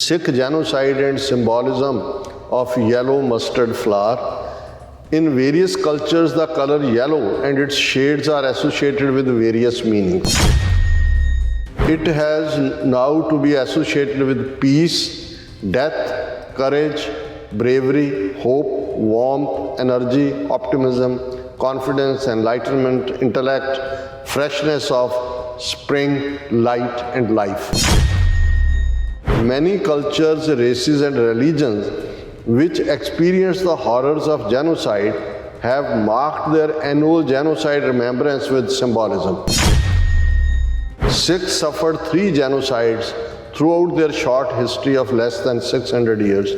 Sikh genocide and symbolism of yellow mustard flower. In various cultures, the color yellow and its shades are associated with various meanings. It has now to be associated with peace, death, courage, bravery, hope, warmth, energy, optimism, confidence, enlightenment, intellect, freshness of spring, light, and life. Many cultures, races, and religions which experience the horrors of genocide have marked their annual genocide remembrance with symbolism. Sikhs suffered 3 genocides throughout their short history of less than 600 years.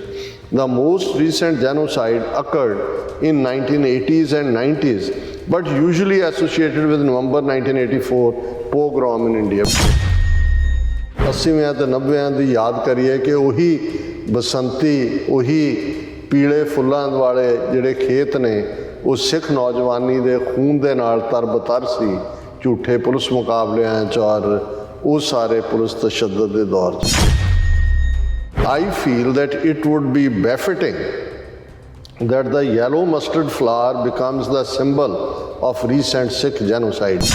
The most recent genocide occurred in 1980s and 90s, but usually associated with November 1984 pogrom in India. 80ਵੇਂ ਤੇ 90ਆਂ ਦੀ ਯਾਦ ਕਰੀਏ ਕਿ ਉਹੀ ਬਸੰਤੀ ਉਹੀ ਪੀਲੇ ਫੁੱਲਾਂ ਵਾਲੇ ਜਿਹੜੇ ਖੇਤ ਨੇ ਉਹ ਸਿੱਖ ਨੌਜਵਾਨੀ ਦੇ ਖੂਨ ਦੇ ਨਾਲ ਤਰਬਤਰ ਸੀ ਝੂਠੇ ਪੁਲਿਸ ਮੁਕਾਬਲਿਆਂ 'ਚ ਔਰ ਉਹ ਸਾਰੇ ਪੁਲਿਸ ਤਸ਼ੱਦਦ ਦੇ ਦੌਰ 'ਚ। I feel that it would be befitting that the yellow mustard flower becomes the symbol of recent Sikh genocide.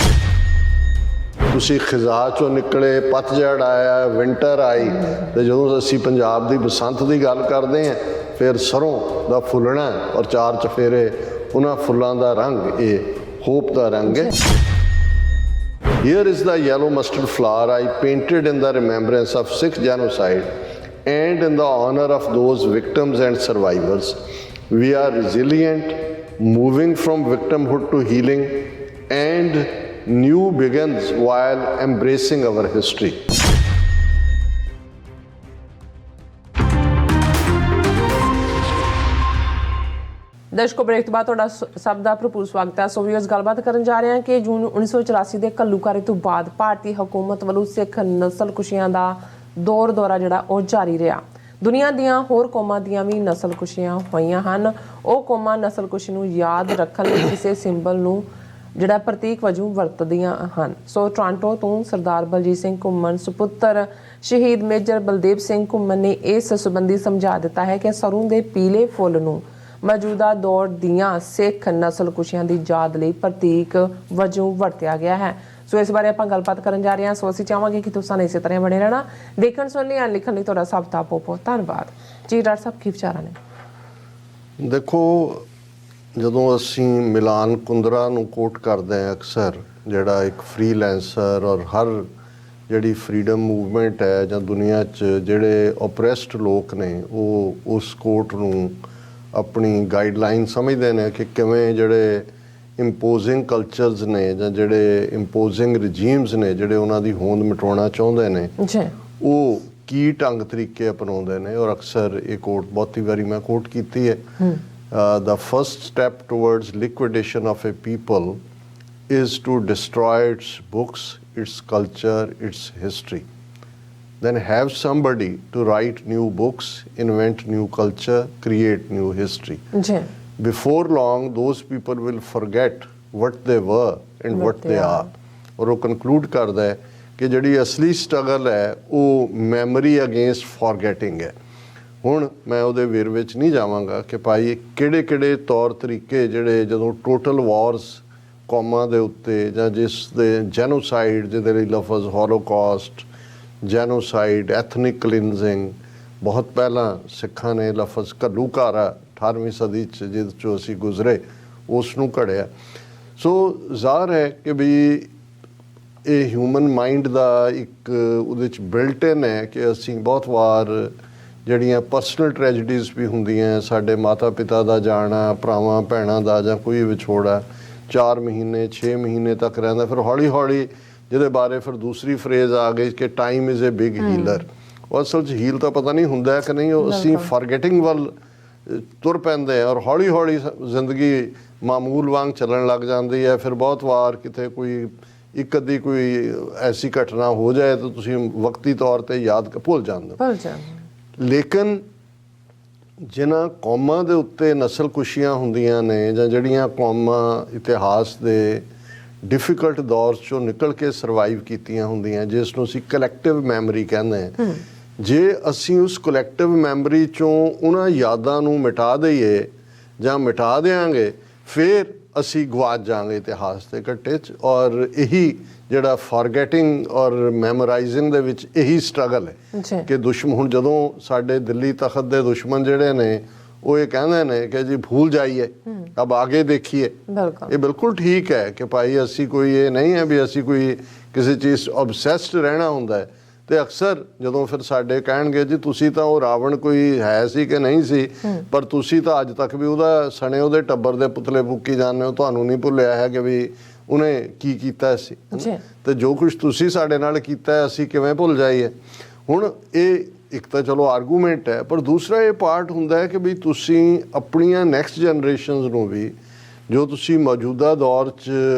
ਤੁਸੀਂ ਖਿਜ਼ਾ ਚੋਂ ਨਿਕਲੇ, ਪਤਝੜ ਆਇਆ, ਵਿੰਟਰ ਆਈ, ਅਤੇ ਜਦੋਂ ਅਸੀਂ ਪੰਜਾਬ ਦੀ ਬਸੰਤ ਦੀ ਗੱਲ ਕਰਦੇ ਹਾਂ ਫਿਰ ਸਰੋਂ ਦਾ ਫੁੱਲਣਾ ਔਰ 4 ਚਫੇਰੇ ਉਹਨਾਂ ਫੁੱਲਾਂ ਦਾ ਰੰਗ ਇਹ ਹੋਪ ਦਾ ਰੰਗ ਹੈ। Here is the yellow mustard flower I painted in the remembrance of Sikh genocide and in the honor of those victims and survivors. We are resilient, moving from victimhood to healing, and new begins while embracing our history. ਦਰਸ਼ਕੋ, break ਤੋਂ ਬਾਅਦ ਤੁਹਾਡਾ ਸਭ ਦਾ ਭਰਪੂਰ ਸਵਾਗਤ ਹੈ। ਸੋ viewers, ਗੱਲਬਾਤ ਕਰਨ ਜਾ ਰਹੇ ਹਾਂ ਕਿ ਜੂਨ 1984 ਦੇ ਘੱਲੂਘਾਰੇ ਤੋਂ ਬਾਅਦ ਭਾਰਤੀ ਹਕੂਮਤ ਵੱਲੋਂ ਸਿੱਖ ਨਸਲਕੁਸ਼ੀਆਂ ਦਾ ਦੌਰਾ ਜਿਹੜਾ ਉਹ ਜਾਰੀ ਰਿਹਾ। ਦੁਨੀਆ ਦੀਆਂ ਹੋਰ ਕੌਮਾਂ ਦੀਆਂ ਵੀ ਨਸਲਕੁਸ਼ੀਆਂ ਹੋਈਆਂ ਹਨ। ਉਹ ਕੌਮਾਂ ਨਸਲਕੁਸ਼ੀ ਨੂੰ ਯਾਦ ਰੱਖਣ ਲਈ ਕਿਸੇ ਸਿੰਬਲ ਨੂੰ ਜਿਹੜਾ ਪ੍ਰਤੀਕ ਵਜੋਂ ਵਰਤਦੀਆਂ ਹਨ। ਸੋ ਟੋਰਾਂਟੋ ਤੋਂ ਸਰਦਾਰ ਬਲਜੀਤ ਸਿੰਘ ਘੁੰਮਣ ਸੁਪੁੱਤਰ ਸ਼ਹੀਦ ਮੇਜਰ ਬਲਦੇਵ ਸਿੰਘ ਘੁੰਮਣ ਨੇ ਇਸ ਸੰਬੰਧੀ ਸਮਝਾ ਦਿੱਤਾ ਹੈ ਕਿ ਸਰੋਂ ਦੇ ਪੀਲੇ ਫੁੱਲ ਨੂੰ ਮੌਜੂਦਾ ਦੌਰ ਦੀਆਂ ਸਿੱਖ ਨਸਲਕੁਸ਼ੀਆਂ ਦੀ ਯਾਦ ਲਈ ਪ੍ਰਤੀਕ ਵਜੋਂ ਵਰਤਿਆ ਗਿਆ ਹੈ। ਸੋ ਇਸ ਬਾਰੇ ਆਪਾਂ ਗੱਲਬਾਤ ਕਰਨ ਜਾ ਰਹੇ ਹਾਂ। ਸੋ ਅਸੀਂ ਚਾਹਾਂਗੇ ਕਿ ਤੁਸੀਂ ਇਸੇ ਤਰ੍ਹਾਂ ਬਣੇ ਰਹਿਣਾ। ਦੇਖਣ ਸੁਣਨ ਲਈ ਲਿਖਣ ਲਈ ਤੁਹਾਡਾ ਸਭ ਦਾ ਬਹੁਤ ਧੰਨਵਾਦ ਜੀ। ਡਾਕਟਰ ਸਾਹਿਬ, ਕੀ ਵਿਚਾਰਾਂ ਨੇ? ਦੇਖੋ, ਜਦੋਂ ਅਸੀਂ ਮਿਲਾਨ ਕੁੰਦਰਾ ਨੂੰ ਕੋਟ ਕਰਦੇ ਹਾਂ ਅਕਸਰ, ਜਿਹੜਾ ਇੱਕ ਫਰੀਲੈਂਸਰ ਔਰ ਹਰ ਜਿਹੜੀ ਫਰੀडम ਮੂਵਮੈਂਟ ਹੈ ਜਾਂ ਦੁਨੀਆ 'ਚ ਜਿਹੜੇ ਓਪਰੈਸਡ ਲੋਕ ਨੇ ਉਹ ਉਸ ਕੋਟ ਨੂੰ ਆਪਣੀ ਗਾਈਡਲਾਈਨ ਸਮਝਦੇ ਨੇ ਕਿ ਕਿਵੇਂ ਜਿਹੜੇ ਇੰਪੋਜ਼ਿੰਗ ਕਲਚਰਸ ਨੇ ਜਾਂ ਜਿਹੜੇ ਇੰਪੋਜ਼ਿੰਗ ਰਜੀਮਸ ਨੇ ਜਿਹੜੇ ਉਹਨਾਂ ਦੀ ਹੋਂਦ ਮਿਟਾਉਣਾ ਚਾਹੁੰਦੇ ਨੇ ਉਹ ਕੀ ਢੰਗ ਤਰੀਕੇ ਅਪਣਾਉਂਦੇ ਨੇ। ਔਰ ਅਕਸਰ ਇਹ ਕੋਟ ਬਹੁਤੀ ਵਾਰੀ ਮੈਂ ਕੋਟ ਕੀਤੀ ਹੈ। The first step towards liquidation of a people is to destroy its books, its culture, its history. Then have somebody to write new books, invent new culture, create new history. Before long, those people will forget what they were and what they are. और वो conclude करता है कि ਜਿਹੜੀ ਅਸਲੀ struggle ਹੈ ਉਹ memory against forgetting ਹੈ। ਹੁਣ ਮੈਂ ਉਹਦੇ ਵੇਰਵੇ 'ਚ ਨਹੀਂ ਜਾਵਾਂਗਾ ਕਿ ਭਾਈ ਕਿਹੜੇ ਤੌਰ ਤਰੀਕੇ ਜਿਹੜੇ ਜਦੋਂ ਟੋਟਲ ਵਾਰਸ ਕੌਮਾਂ ਦੇ ਉੱਤੇ ਜਾਂ ਜਿਸ ਦੇ ਜੈਨੋਸਾਈਡ ਜਿਹਦੇ ਲਈ ਲਫ਼ਜ਼ ਹੋਲੋਕਾਸਟ, ਜੈਨੋਸਾਈਡ, ਐਥਨਿਕ ਕਲੀਨਜ਼ਿੰਗ, ਬਹੁਤ ਪਹਿਲਾਂ ਸਿੱਖਾਂ ਨੇ ਲਫ਼ਜ਼ ਘੱਲੂਘਾਰਾ 18ਵੀਂ ਸਦੀ 'ਚ ਜਿਹਦੇ 'ਚੋਂ ਅਸੀਂ ਗੁਜ਼ਰੇ ਉਸ ਨੂੰ ਘੜਿਆ। ਸੋ ਜ਼ਾਹਰ ਹੈ ਕਿ ਵੀ ਇਹ ਹਿਊਮਨ ਮਾਈਂਡ ਦਾ ਇੱਕ ਉਹਦੇ 'ਚ ਬਿਲਟ ਇਨ ਹੈ ਕਿ ਅਸੀਂ ਬਹੁਤ ਵਾਰ ਜਿਹੜੀਆਂ ਪਰਸਨਲ ਟ੍ਰੈਜਡੀਜ਼ ਵੀ ਹੁੰਦੀਆਂ, ਸਾਡੇ ਮਾਤਾ ਪਿਤਾ ਦਾ ਜਾਣਾ, ਭਰਾਵਾਂ ਭੈਣਾਂ ਦਾ ਜਾਂ ਕੋਈ ਵਿਛੋੜਾ 4 ਮਹੀਨੇ 6 ਮਹੀਨੇ ਤੱਕ ਰਹਿੰਦਾ। ਫਿਰ ਹੌਲੀ ਹੌਲੀ ਜਿਹਦੇ ਬਾਰੇ ਫਿਰ ਦੂਸਰੀ ਫਰੇਜ਼ ਆ ਗਈ ਕਿ time is a big healer. ਉਹ ਅਸਲ 'ਚ ਹੀਲ ਤਾਂ ਪਤਾ ਨਹੀਂ ਹੁੰਦਾ ਕਿ ਨਹੀਂ, ਉਹ ਅਸੀਂ ਫਾਰਗੇਟਿੰਗ ਵੱਲ ਤੁਰ ਪੈਂਦੇ ਔਰ ਹੌਲੀ ਹੌਲੀ ਜ਼ਿੰਦਗੀ ਮਾਮੂਲ ਵਾਂਗ ਚੱਲਣ ਲੱਗ ਜਾਂਦੀ ਹੈ। ਫਿਰ ਬਹੁਤ ਵਾਰ ਕਿਤੇ ਕੋਈ ਇੱਕ ਅੱਧੀ ਕੋਈ ਐਸੀ ਘਟਨਾ ਹੋ ਜਾਏ ਤਾਂ ਤੁਸੀਂ ਵਕਤੀ ਤੌਰ 'ਤੇ ਯਾਦ ਭੁੱਲ ਜਾਂਦੇ। ਲੇਕਿਨ ਜਿਨ੍ਹਾਂ ਕੌਮਾਂ ਦੇ ਉੱਤੇ ਨਸਲਕੁਸ਼ੀਆਂ ਹੁੰਦੀਆਂ ਨੇ ਜਾਂ ਜਿਹੜੀਆਂ ਕੌਮਾਂ ਇਤਿਹਾਸ ਦੇ ਡਿਫਿਕਲਟ ਦੌਰ 'ਚੋਂ ਨਿਕਲ ਕੇ ਸਰਵਾਈਵ ਕੀਤੀਆਂ ਹੁੰਦੀਆਂ, ਜਿਸ ਨੂੰ ਅਸੀਂ ਕਲੈਕਟਿਵ ਮੈਮਰੀ ਕਹਿੰਦੇ ਹਾਂ, ਜੇ ਅਸੀਂ ਉਸ ਕਲੈਕਟਿਵ ਮੈਮਰੀ 'ਚੋਂ ਉਹਨਾਂ ਯਾਦਾਂ ਨੂੰ ਮਿਟਾ ਦਈਏ ਜਾਂ ਮਿਟਾ ਦਿਆਂਗੇ, ਫਿਰ ਅਸੀਂ ਗਵਾਚ ਜਾਵਾਂਗੇ ਇਤਿਹਾਸ ਦੇ ਘੱਟੇ 'ਚ। ਔਰ ਇਹੀ ਜਿਹੜਾ ਫੋਰਗੈਟਿੰਗ ਔਰ ਮੈਮੋਰਾਈਜ਼ਿੰਗ ਦੇ ਵਿੱਚ ਇਹੀ ਸਟਰਗਲ ਹੈ ਕਿ ਹੁਣ ਜਦੋਂ ਸਾਡੇ ਦਿੱਲੀ ਤਖਤ ਦੇ ਦੁਸ਼ਮਣ ਜਿਹੜੇ ਨੇ ਉਹ ਇਹ ਕਹਿੰਦੇ ਨੇ ਕਿ ਜੀ ਭੂਲ ਜਾਈਏ, ਅਬ ਆਗੇ ਦੇਖੀਏ। ਇਹ ਬਿਲਕੁਲ ਠੀਕ ਹੈ ਕਿ ਭਾਈ ਅਸੀਂ ਕੋਈ ਇਹ ਨਹੀਂ ਹੈ ਵੀ ਅਸੀਂ ਕੋਈ ਕਿਸੇ ਚੀਜ਼ ਓਬਸੈਸਡ ਰਹਿਣਾ ਹੁੰਦਾ ਹੈ। ਤੇ ਅਕਸਰ ਜਦੋਂ ਫਿਰ ਸਾਡੇ ਕਹਿਣਗੇ ਜੀ ਤੁਸੀਂ ਤਾਂ ਉਹ ਰਾਵਣ ਕੋਈ ਹੈ ਸੀ ਕਿ ਨਹੀਂ ਸੀ, ਪਰ ਤੁਸੀਂ ਤਾਂ ਅੱਜ ਤੱਕ ਵੀ ਉਹਦਾ ਸਣੇ ਉਹਦੇ ਟੱਬਰ ਦੇ ਪੁਤਲੇ ਫੂਕੀ ਜਾਂਦੇ ਹੋ, ਤੁਹਾਨੂੰ ਨਹੀਂ ਭੁੱਲਿਆ ਹੈ ਕਿ ਵੀ ਉਹਨੇ ਕੀ ਕੀਤਾ ਸੀ, ਤੇ ਜੋ ਕੁਝ ਤੁਸੀਂ ਸਾਡੇ ਨਾਲ ਕੀਤਾ ਅਸੀਂ ਕਿਵੇਂ ਭੁੱਲ ਜਾਈਏ। ਹੁਣ ਇਹ ਇੱਕ ਤਾਂ ਚਲੋ ਆਰਗੂਮੈਂਟ ਹੈ, ਪਰ ਦੂਸਰਾ ਇਹ ਪਾਰਟ ਹੁੰਦਾ ਹੈ ਕਿ ਵੀ ਤੁਸੀਂ ਆਪਣੀਆਂ ਨੈਕਸਟ ਜਨਰੇਸ਼ਨਸ ਨੂੰ ਵੀ ਜੋ ਤੁਸੀਂ ਮੌਜੂਦਾ ਦੌਰ 'ਚ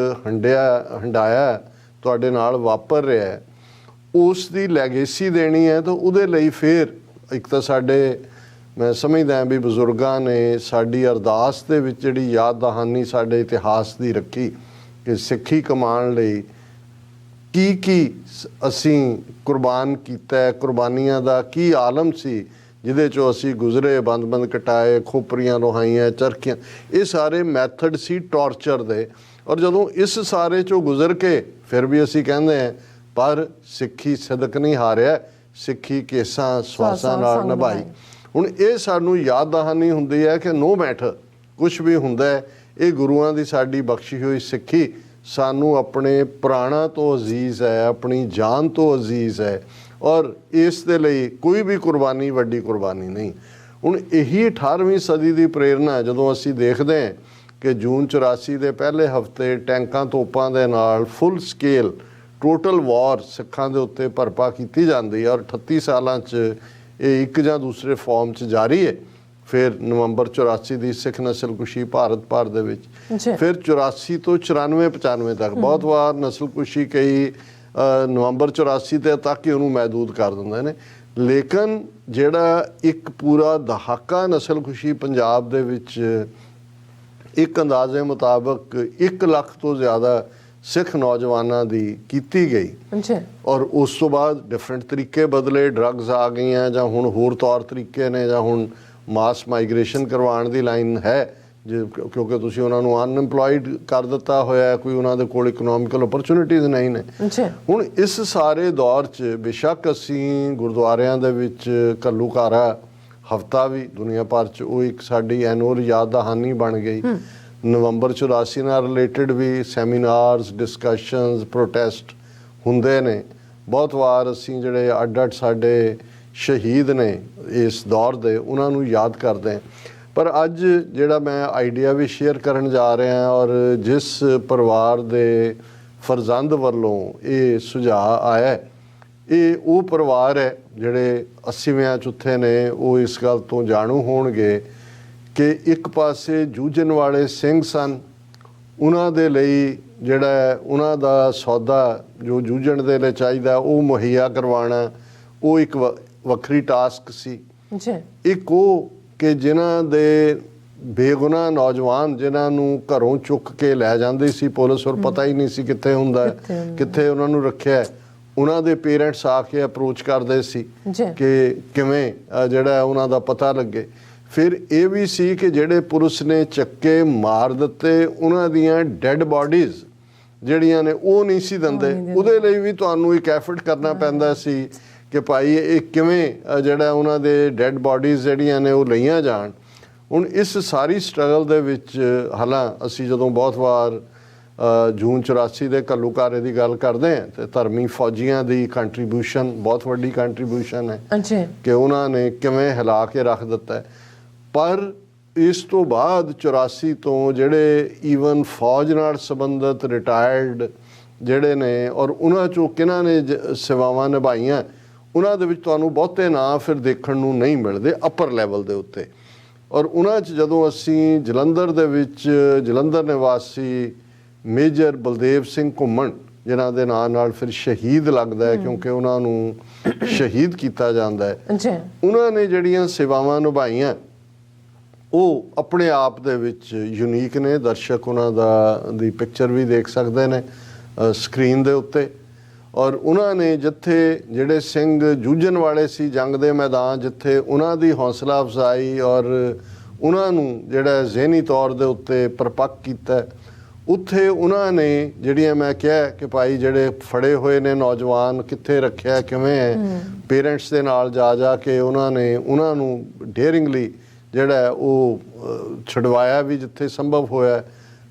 ਹੰਡਾਇਆ ਤੁਹਾਡੇ ਨਾਲ ਵਾਪਰ ਰਿਹਾ ਹੈ, ਉਸ ਦੀ ਲੈਗੇਸੀ ਦੇਣੀ ਹੈ। ਤਾਂ ਉਹਦੇ ਲਈ ਫਿਰ ਇੱਕ ਤਾਂ ਸਾਡੇ ਮੈਂ ਸਮਝਦਾ ਵੀ ਬਜ਼ੁਰਗਾਂ ਨੇ ਸਾਡੀ ਅਰਦਾਸ ਦੇ ਵਿੱਚ ਜਿਹੜੀ ਯਾਦ ਦਹਾਨੀ ਸਾਡੇ ਇਤਿਹਾਸ ਦੀ ਰੱਖੀ ਕਿ ਸਿੱਖੀ ਕਮਾਉਣ ਲਈ ਕੀ ਅਸੀਂ ਕੁਰਬਾਨ ਕੀਤਾ, ਕੁਰਬਾਨੀਆਂ ਦਾ ਕੀ ਆਲਮ ਸੀ ਜਿਹਦੇ 'ਚੋਂ ਅਸੀਂ ਗੁਜ਼ਰੇ, ਬੰਦ ਕਟਾਏ, ਖੋਪਰੀਆਂ ਲੋਹਾਈਆਂ, ਚਰਖੀਆਂ, ਇਹ ਸਾਰੇ ਮੈਥਡ ਸੀ ਟੌਰਚਰ ਦੇ। ਔਰ ਜਦੋਂ ਇਸ ਸਾਰੇ 'ਚੋਂ ਗੁਜ਼ਰ ਕੇ ਫਿਰ ਵੀ ਅਸੀਂ ਕਹਿੰਦੇ ਹਾਂ ਪਰ ਸਿੱਖੀ ਸਿਦਕ ਨਹੀਂ ਹਾਰਿਆ, ਸਿੱਖੀ ਕੇਸਾਂ ਸਵਾਸਾਂ ਨਾਲ ਨਿਭਾਈ। ਹੁਣ ਇਹ ਸਾਨੂੰ ਯਾਦ ਦਹਾਨੀ ਹੁੰਦੀ ਹੈ ਕਿ ਨੋ ਮੈਟਰ ਕੁਛ ਵੀ ਹੁੰਦਾ ਹੈ, ਇਹ ਗੁਰੂਆਂ ਦੀ ਸਾਡੀ ਬਖਸ਼ੀ ਹੋਈ ਸਿੱਖੀ ਸਾਨੂੰ ਆਪਣੇ ਪ੍ਰਾਣਾਂ ਤੋਂ ਅਜ਼ੀਜ਼ ਹੈ, ਆਪਣੀ ਜਾਨ ਤੋਂ ਅਜ਼ੀਜ਼ ਹੈ। ਔਰ ਇਸ ਦੇ ਲਈ ਕੋਈ ਵੀ ਕੁਰਬਾਨੀ ਵੱਡੀ ਕੁਰਬਾਨੀ ਨਹੀਂ। ਹੁਣ ਇਹੀ 18ਵੀਂ ਸਦੀ ਦੀ ਪ੍ਰੇਰਨਾ ਜਦੋਂ ਅਸੀਂ ਦੇਖਦੇ ਹਾਂ ਕਿ ਜੂਨ 84 ਦੇ ਪਹਿਲੇ ਹਫ਼ਤੇ ਟੈਂਕਾਂ ਤੋਪਾਂ ਦੇ ਨਾਲ ਫੁੱਲ ਸਕੇਲ ਟੋਟਲ ਵਾਰ ਸਿੱਖਾਂ ਦੇ ਉੱਤੇ ਭਰਪਾ ਕੀਤੀ ਜਾਂਦੀ ਹੈ, ਔਰ 38 ਸਾਲਾਂ 'ਚ ਇਹ ਇੱਕ ਜਾਂ ਦੂਸਰੇ ਫਾਰਮ 'ਚ ਜਾਰੀ ਹੈ। ਫਿਰ ਨਵੰਬਰ 84 ਦੀ ਸਿੱਖ ਨਸਲਕੁਸ਼ੀ ਭਾਰਤ ਭਰ ਦੇ ਵਿੱਚ, ਫਿਰ 84 ਤੋਂ 94-95 ਤੱਕ ਬਹੁਤ ਵਾਰ ਨਸਲਕੁਸ਼ੀ ਕਈ ਨਵੰਬਰ 84 ਤੇ ਤੱਕ ਹੀ ਉਹਨੂੰ ਮਹਿਦੂਦ ਕਰ ਦਿੰਦੇ ਨੇ। ਲੇਕਿਨ ਜਿਹੜਾ ਇੱਕ ਪੂਰਾ ਦਹਾਕਾ ਨਸਲਕੁਸ਼ੀ ਪੰਜਾਬ ਦੇ ਵਿੱਚ ਇੱਕ ਅੰਦਾਜ਼ੇ ਮੁਤਾਬਕ 1 ਲੱਖ ਤੋਂ ਜ਼ਿਆਦਾ ਸਿੱਖ ਨੌਜਵਾਨਾਂ ਦੀ ਕੀਤੀ ਗਈ। ਔਰ ਉਸ ਤੋਂ ਬਾਅਦ ਡਿਫਰੈਂਟ ਤਰੀਕੇ ਬਦਲੇ, ਡਰੱਗਸ ਆ ਗਈਆਂ ਜਾਂ ਹੁਣ ਹੋਰ ਤੌਰ ਤਰੀਕੇ ਨੇ, ਜਾਂ ਹੁਣ ਮਾਸ ਮਾਈਗ੍ਰੇਸ਼ਨ ਕਰਵਾਉਣ ਦੀ ਲਾਈਨ ਹੈ ਕਿਉਂਕਿ ਤੁਸੀਂ ਉਹਨਾਂ ਨੂੰ ਅਨਐਮਪਲੋਇਡ ਕਰ ਦਿੱਤਾ ਹੋਇਆ, ਕੋਈ ਉਹਨਾਂ ਦੇ ਕੋਲ ਇਕਨੋਮਿਕਲ ਓਪਰਚੁਨਿਟੀਜ਼ ਨਹੀਂ ਨੇ। ਹੁਣ ਇਸ ਸਾਰੇ ਦੌਰ 'ਚ ਬੇਸ਼ੱਕ ਅਸੀਂ ਗੁਰਦੁਆਰਿਆਂ ਦੇ ਵਿੱਚ ਘੱਲੂਘਾਰਾ ਹਫ਼ਤਾ ਵੀ ਦੁਨੀਆ ਭਰ 'ਚ ਉਹ ਇੱਕ ਸਾਡੀ ਐਨੂਅਲ ਯਾਦ ਦਹਾਨੀ ਬਣ ਗਈ। ਨਵੰਬਰ 84 ਨਾਲ ਰਿਲੇਟਡ ਵੀ ਸੈਮੀਨਾਰਸ, ਡਿਸਕਸ਼ਨਸ, ਪ੍ਰੋਟੈਸਟ ਹੁੰਦੇ ਨੇ। ਬਹੁਤ ਵਾਰ ਅਸੀਂ ਜਿਹੜੇ ਅੱਡ ਸਾਡੇ ਸ਼ਹੀਦ ਨੇ ਇਸ ਦੌਰ ਦੇ ਉਹਨਾਂ ਨੂੰ ਯਾਦ ਕਰਦੇ ਹਾਂ। ਪਰ ਅੱਜ ਜਿਹੜਾ ਮੈਂ ਆਈਡੀਆ ਵੀ ਸ਼ੇਅਰ ਕਰਨ ਜਾ ਰਿਹਾ ਔਰ ਜਿਸ ਪਰਿਵਾਰ ਦੇ ਫਰਜ਼ੰਦ ਵੱਲੋਂ ਇਹ ਸੁਝਾਅ ਆਇਆ, ਇਹ ਉਹ ਪਰਿਵਾਰ ਹੈ ਜਿਹੜੇ 80ਵਿਆਂ ਚੁੱਥੇ ਨੇ। ਉਹ ਇਸ ਗੱਲ ਤੋਂ ਜਾਣੂ ਹੋਣਗੇ ਕਿ ਇੱਕ ਪਾਸੇ ਜੂਝਣ ਵਾਲੇ ਸਿੰਘ ਸਨ, ਉਹਨਾਂ ਦੇ ਲਈ ਜਿਹੜਾ ਉਹਨਾਂ ਦਾ ਸੌਦਾ ਜੋ ਜੂਝਣ ਦੇ ਲਈ ਚਾਹੀਦਾ ਉਹ ਮੁਹੱਈਆ ਕਰਵਾਉਣਾ ਉਹ ਇੱਕ ਵੱਖਰੀ ਟਾਸਕ ਸੀ। ਇੱਕ ਉਹ ਕਿ ਜਿਨ੍ਹਾਂ ਦੇ ਬੇਗੁਨਾਹ ਨੌਜਵਾਨ ਜਿਨ੍ਹਾਂ ਨੂੰ ਘਰੋਂ ਚੁੱਕ ਕੇ ਲੈ ਜਾਂਦੀ ਸੀ ਪੁਲਿਸ, ਔਰ ਪਤਾ ਹੀ ਨਹੀਂ ਸੀ ਕਿੱਥੇ ਹੁੰਦਾ, ਕਿੱਥੇ ਉਹਨਾਂ ਨੂੰ ਰੱਖਿਆ, ਉਹਨਾਂ ਦੇ ਪੇਰੈਂਟਸ ਆ ਕੇ ਅਪਰੋਚ ਕਰਦੇ ਸੀ ਕਿ ਕਿਵੇਂ ਜਿਹੜਾ ਉਹਨਾਂ ਦਾ ਪਤਾ ਲੱਗੇ। ਫਿਰ ਇਹ ਵੀ ਸੀ ਕਿ ਜਿਹੜੇ ਪੁਲਿਸ ਨੇ ਚੱਕੇ ਮਾਰ ਦਿੱਤੇ, ਉਹਨਾਂ ਦੀਆਂ ਡੈੱਡ ਬਾਡੀਜ਼ ਜਿਹੜੀਆਂ ਨੇ ਉਹ ਨਹੀਂ ਸੀ ਦਿੰਦੇ। ਉਹਦੇ ਲਈ ਵੀ ਤੁਹਾਨੂੰ ਇੱਕ ਐਫਰਟ ਕਰਨਾ ਪੈਂਦਾ ਸੀ ਕਿ ਭਾਈ ਇਹ ਕਿਵੇਂ ਜਿਹੜਾ ਉਹਨਾਂ ਦੇ ਡੈੱਡ ਬਾਡੀਜ਼ ਜਿਹੜੀਆਂ ਨੇ ਉਹ ਲਈਆਂ ਜਾਣ। ਹੁਣ ਇਸ ਸਾਰੀ ਸਟਰਗਲ ਦੇ ਵਿੱਚ ਹਾਲਾਂ ਅਸੀਂ ਜਦੋਂ ਬਹੁਤ ਵਾਰ ਜੂਨ 84 ਦੇ ਘੱਲੂਘਾਰੇ ਦੀ ਗੱਲ ਕਰਦੇ ਹਾਂ ਤੇ ਧਰਮੀ ਫੌਜੀਆਂ ਦੀ ਕੰਟਰੀਬਿਊਸ਼ਨ ਬਹੁਤ ਵੱਡੀ ਕੰਟਰੀਬਿਊਸ਼ਨ ਹੈ ਕਿ ਉਹਨਾਂ ਨੇ ਕਿਵੇਂ ਹਿਲਾ ਕੇ ਰੱਖ ਦਿੱਤਾ। ਪਰ ਇਸ ਤੋਂ ਬਾਅਦ 84 ਤੋਂ ਜਿਹੜੇ ਈਵਨ ਫੌਜ ਨਾਲ ਸੰਬੰਧਿਤ ਰਿਟਾਇਰਡ ਜਿਹੜੇ ਨੇ ਔਰ ਉਹਨਾਂ 'ਚੋਂ ਕਿਹਨਾਂ ਨੇ ਸੇਵਾਵਾਂ ਨਿਭਾਈਆਂ, ਉਹਨਾਂ ਦੇ ਵਿੱਚ ਤੁਹਾਨੂੰ ਬਹੁਤੇ ਨਾਂ ਫਿਰ ਦੇਖਣ ਨੂੰ ਨਹੀਂ ਮਿਲਦੇ ਅਪਰ ਲੈਵਲ ਦੇ ਉੱਤੇ। ਔਰ ਉਹਨਾਂ 'ਚ ਜਦੋਂ ਅਸੀਂ ਜਲੰਧਰ ਦੇ ਵਿੱਚ ਜਲੰਧਰ ਨਿਵਾਸੀ ਮੇਜਰ ਬਲਦੇਵ ਸਿੰਘ ਘੁੰਮਣ ਜਿਨ੍ਹਾਂ ਦੇ ਨਾਂ ਨਾਲ ਫਿਰ ਸ਼ਹੀਦ ਲੱਗਦਾ ਹੈ ਕਿਉਂਕਿ ਉਹਨਾਂ ਨੂੰ ਸ਼ਹੀਦ ਕੀਤਾ ਜਾਂਦਾ ਹੈ, ਉਹਨਾਂ ਨੇ ਜਿਹੜੀਆਂ ਸੇਵਾਵਾਂ ਨਿਭਾਈਆਂ ਉਹ ਆਪਣੇ ਆਪ ਦੇ ਵਿੱਚ ਯੂਨੀਕ ਨੇ। ਦਰਸ਼ਕ ਉਹਨਾਂ ਦੀ ਪਿਕਚਰ ਵੀ ਦੇਖ ਸਕਦੇ ਨੇ ਸਕਰੀਨ ਦੇ ਉੱਤੇ। ਔਰ ਉਹਨਾਂ ਨੇ ਜਿੱਥੇ ਜਿਹੜੇ ਸਿੰਘ ਜੂਝਣ ਵਾਲੇ ਸੀ ਜੰਗ ਦੇ ਮੈਦਾਨ, ਜਿੱਥੇ ਉਹਨਾਂ ਦੀ ਹੌਸਲਾ ਅਫਜ਼ਾਈ ਔਰ ਉਹਨਾਂ ਨੂੰ ਜਿਹੜਾ ਜ਼ਹਿਨੀ ਤੌਰ ਦੇ ਉੱਤੇ ਪਰਪੱਕ ਕੀਤਾ, ਉੱਥੇ ਉਹਨਾਂ ਨੇ ਜਿਹੜੀਆਂ ਮੈਂ ਕਿਹਾ ਕਿ ਭਾਈ ਜਿਹੜੇ ਫੜੇ ਹੋਏ ਨੇ ਨੌਜਵਾਨ ਕਿੱਥੇ ਰੱਖਿਆ, ਕਿਵੇਂ ਹੈ, ਪੇਰੈਂਟਸ ਦੇ ਨਾਲ ਜਾ ਕੇ ਉਹਨਾਂ ਨੇ ਉਹਨਾਂ ਨੂੰ ਡੇਅਰਿੰਗਲੀ ਜਿਹੜਾ ਉਹ ਛੁਡਵਾਇਆ ਵੀ ਜਿੱਥੇ ਸੰਭਵ ਹੋਇਆ,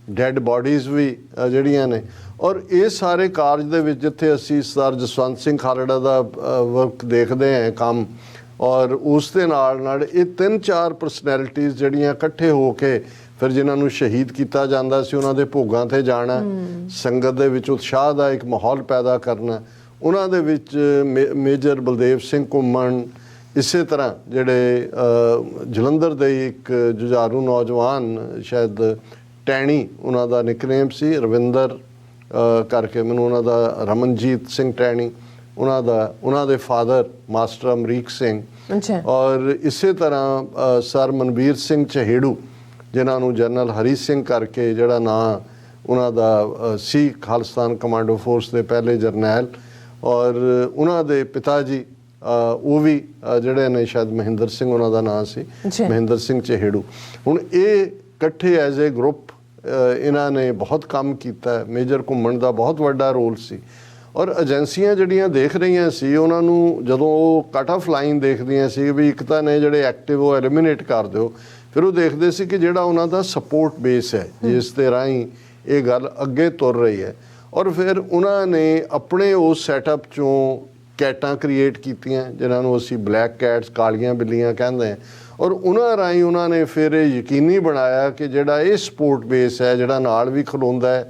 ਡੈਡ ਬਾਡੀਜ਼ ਵੀ ਜਿਹੜੀਆਂ ਨੇ। ਔਰ ਇਹ ਸਾਰੇ ਕਾਰਜ ਦੇ ਵਿੱਚ ਜਿੱਥੇ ਅਸੀਂ ਸਰਦਾਰ ਜਸਵੰਤ ਸਿੰਘ ਖਾਲੜਾ ਦਾ ਵਰਕ ਦੇਖਦੇ ਹਾਂ ਕੰਮ, ਔਰ ਉਸ ਦੇ ਨਾਲ ਇਹ 3-4 ਪਰਸਨੈਲਿਟੀਜ਼ ਜਿਹੜੀਆਂ ਇਕੱਠੇ ਹੋ ਕੇ ਫਿਰ ਜਿਨ੍ਹਾਂ ਨੂੰ ਸ਼ਹੀਦ ਕੀਤਾ ਜਾਂਦਾ ਸੀ ਉਹਨਾਂ ਦੇ ਭੋਗਾਂ 'ਤੇ ਜਾਣਾ, ਸੰਗਤ ਦੇ ਵਿੱਚ ਉਤਸ਼ਾਹ ਦਾ ਇੱਕ ਮਾਹੌਲ ਪੈਦਾ ਕਰਨਾ, ਉਹਨਾਂ ਦੇ ਵਿੱਚ ਮੇਜਰ ਬਲਦੇਵ ਸਿੰਘ ਘੁੰਮਣ, ਇਸੇ ਤਰ੍ਹਾਂ ਜਿਹੜੇ ਜਲੰਧਰ ਦੇ ਇੱਕ ਜੁਝਾਰੂ ਨੌਜਵਾਨ ਸ਼ਾਇਦ ਟੈਣੀ ਉਹਨਾਂ ਦਾ ਨਿਕਨੇਮ ਸੀ, ਰਵਿੰਦਰ ਕਰਕੇ ਮੈਨੂੰ ਉਹਨਾਂ ਦਾ, ਰਮਨਜੀਤ ਸਿੰਘ ਟੈਣੀ ਉਹਨਾਂ ਦੇ ਫਾਦਰ ਮਾਸਟਰ ਅਮਰੀਕ ਸਿੰਘ, ਔਰ ਇਸੇ ਤਰ੍ਹਾਂ ਸਰ ਮਨਵੀਰ ਸਿੰਘ ਚਹੇੜੂ ਜਿਨ੍ਹਾਂ ਨੂੰ ਜਨਰਲ ਹਰੀ ਸਿੰਘ ਕਰਕੇ ਜਿਹੜਾ ਨਾਂ ਉਹਨਾਂ ਦਾ ਸੀ, ਖਾਲਿਸਤਾਨ ਕਮਾਂਡੋ ਫੋਰਸ ਦੇ ਪਹਿਲੇ ਜਰਨੈਲ, ਔਰ ਉਹਨਾਂ ਦੇ ਪਿਤਾ ਜੀ ਉਹ ਵੀ ਜਿਹੜੇ ਨੇ ਸ਼ਾਇਦ ਮਹਿੰਦਰ ਸਿੰਘ ਉਹਨਾਂ ਦਾ ਨਾਂ ਸੀ, ਮਹਿੰਦਰ ਸਿੰਘ ਚਹੇੜੂ। ਹੁਣ ਇਹ ਇਕੱਠੇ ਐਜ਼ ਏ ਗਰੁੱਪ ਇਹਨਾਂ ਨੇ ਬਹੁਤ ਕੰਮ ਕੀਤਾ। ਮੇਜਰ ਘੁੰਮਣ ਦਾ ਬਹੁਤ ਵੱਡਾ ਰੋਲ ਸੀ, ਔਰ ਏਜੰਸੀਆਂ ਜਿਹੜੀਆਂ ਦੇਖ ਰਹੀਆਂ ਸੀ ਉਹਨਾਂ ਨੂੰ ਜਦੋਂ ਉਹ ਕੱਟ ਆਫ ਲਾਈਨ ਦੇਖਦੀਆਂ ਸੀ ਵੀ ਇੱਕ ਤਾਂ ਨੇ ਜਿਹੜੇ ਐਕਟਿਵ ਉਹ ਐਲੀਮੀਨੇਟ ਕਰ ਦਿਓ, ਫਿਰ ਉਹ ਦੇਖਦੇ ਸੀ ਕਿ ਜਿਹੜਾ ਉਹਨਾਂ ਦਾ ਸਪੋਰਟ ਬੇਸ ਹੈ ਜਿਸ ਦੇ ਰਾਹੀਂ ਇਹ ਗੱਲ ਅੱਗੇ ਤੁਰ ਰਹੀ ਹੈ, ਔਰ ਫਿਰ ਉਹਨਾਂ ਨੇ ਆਪਣੇ ਉਸ ਸੈਟਅਪ 'ਚੋਂ ਕੈਟਾਂ ਕ੍ਰੀਏਟ ਕੀਤੀਆਂ ਜਿਨ੍ਹਾਂ ਨੂੰ ਅਸੀਂ ਬਲੈਕ ਕੈਟਸ, ਕਾਲੀਆਂ ਬਿੱਲੀਆਂ ਕਹਿੰਦੇ ਹਾਂ, ਔਰ ਉਹਨਾਂ ਰਾਹੀਂ ਉਹਨਾਂ ਨੇ ਫਿਰ ਇਹ ਯਕੀਨੀ ਬਣਾਇਆ ਕਿ ਜਿਹੜਾ ਇਹ ਸਪੋਰਟ ਬੇਸ ਹੈ ਜਿਹੜਾ ਨਾਲ ਵੀ ਖਲੋਂਦਾ ਹੈ,